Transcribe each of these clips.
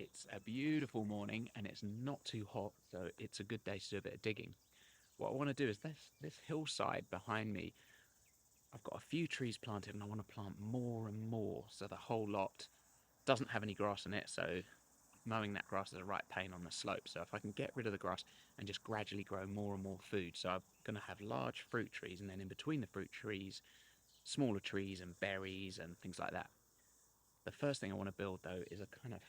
It's a beautiful morning and it's not too hot, so it's a good day to do a bit of digging. What I want to do is this hillside behind me, I've got a few trees planted and I want to plant more and more so the whole lot doesn't have any grass in it, so mowing that grass is a right pain on the slope. So if I can get rid of the grass and just gradually grow more and more food, so I'm going to have large fruit trees, and then in between the fruit trees, smaller trees and berries and things like that. The first thing I want to build though is a kind of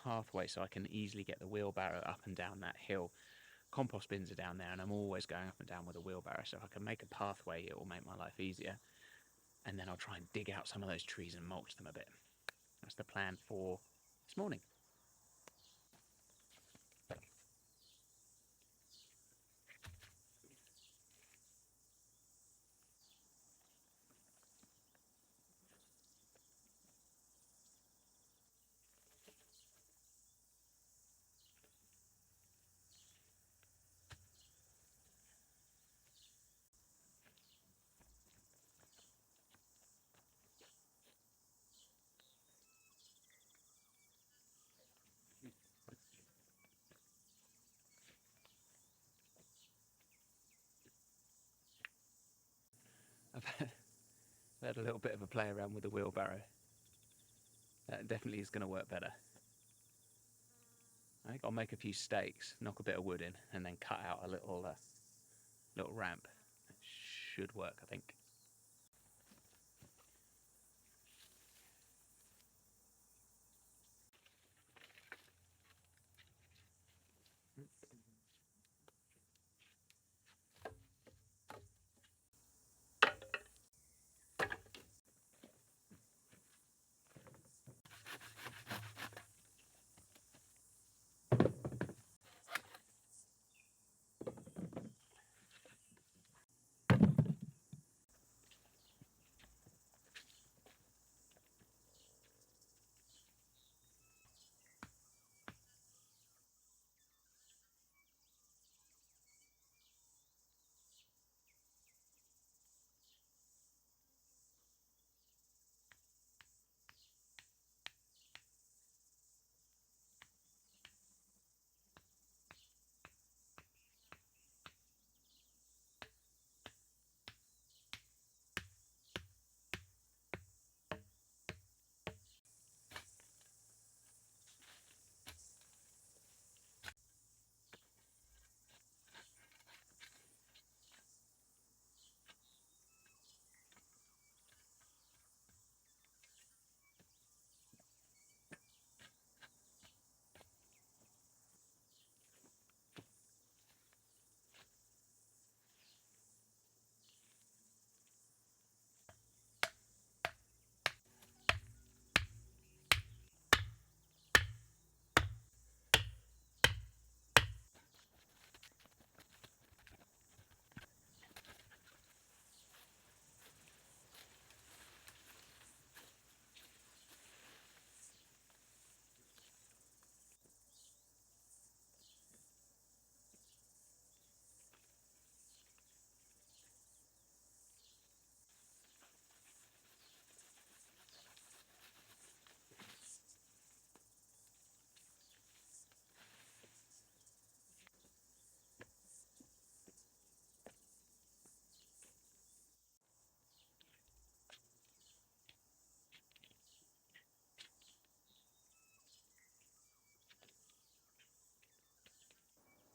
pathway so I can easily get the wheelbarrow up and down that hill. Compost bins are down there and I'm always going up and down with a wheelbarrow, so if I can make a pathway it will make my life easier, and then I'll try and dig out some of those trees and mulch them a bit. That's the plan for this morning. I've had a little bit of a play around with the wheelbarrow. That definitely is going to work better. I think I'll make a few stakes, knock a bit of wood in, and then cut out a little ramp. It should work, I think.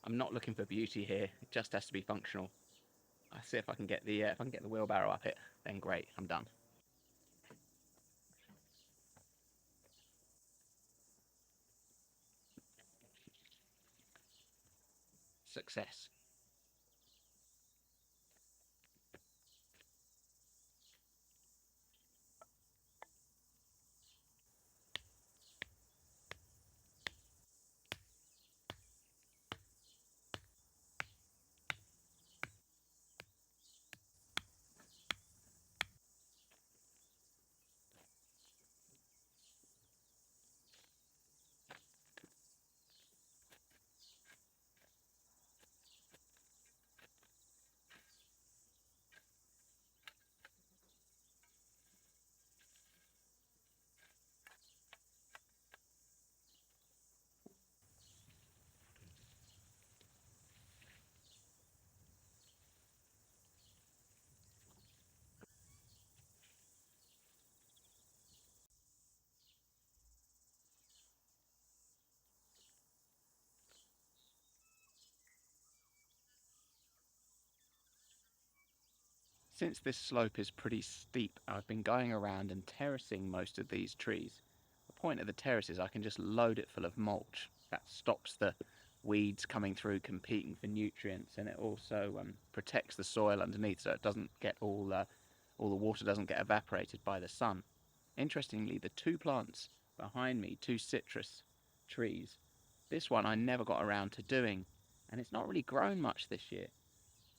I'm not looking for beauty here, it just has to be functional. I see if I can get the wheelbarrow up it, then great, I'm done. Success. since this slope is pretty steep, I've been going around and terracing most of these trees. The point of the terrace is I can just load it full of mulch. That stops the weeds coming through competing for nutrients, and it also protects the soil underneath so it doesn't get all the water doesn't get evaporated by the sun. Interestingly, the two plants behind me, two citrus trees, this one I never got around to doing, and it's not really grown much this year.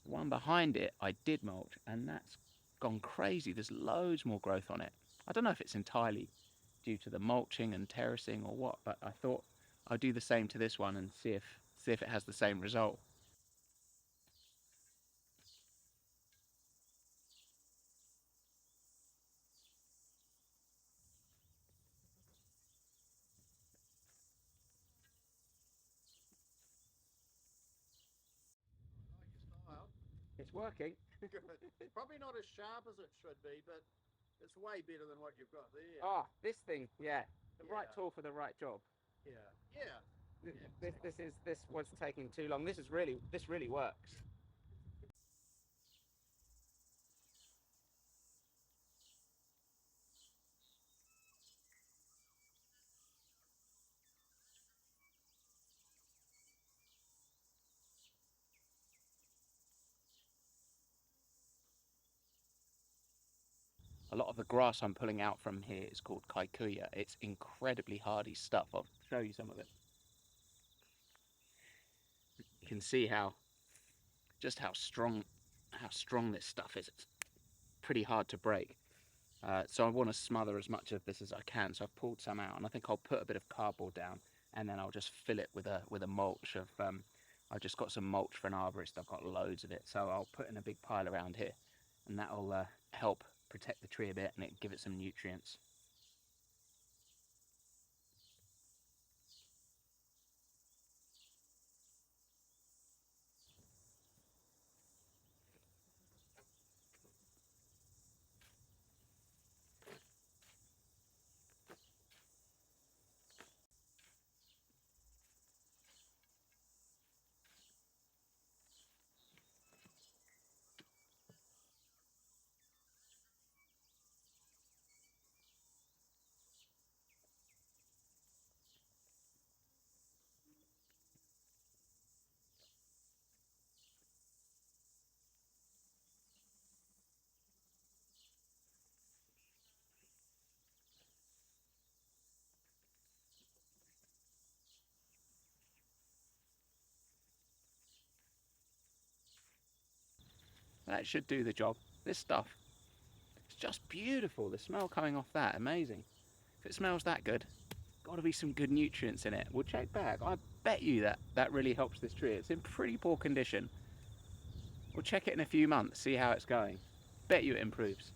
The one behind it I did mulch, and that's gone crazy. There's loads more growth on it. I don't know if it's entirely due to the mulching and terracing or what, but I thought I'd do the same to this one and see if it has the same result. I like your style. It's working. Good. Probably not as sharp as it should be, but it's way better than what you've got there. Ah, this thing, yeah, the right Yeah. tool for the right job. Yeah. Yeah. This, Yeah. this, Exactly. this is this was taking too long. This really works. A lot of the grass I'm pulling out from here is called kikuya. It's incredibly hardy stuff. I'll show you some of it. You can see just how strong this stuff is. It's pretty hard to break. So I want to smother as much of this as I can. So I've pulled some out, and I think I'll put a bit of cardboard down, and then I'll just fill it with a mulch of. I've just got some mulch for an arborist. I've got loads of it, so I'll put in a big pile around here, and that'll help protect the tree a bit and give it some nutrients. That should do the job. This stuff, it's just beautiful. The smell coming off that, amazing. If it smells that good, got to be some good nutrients in it. We'll check back. I bet you that really helps this tree. It's in pretty poor condition. We'll check it in a few months, see how it's going. Bet you it improves.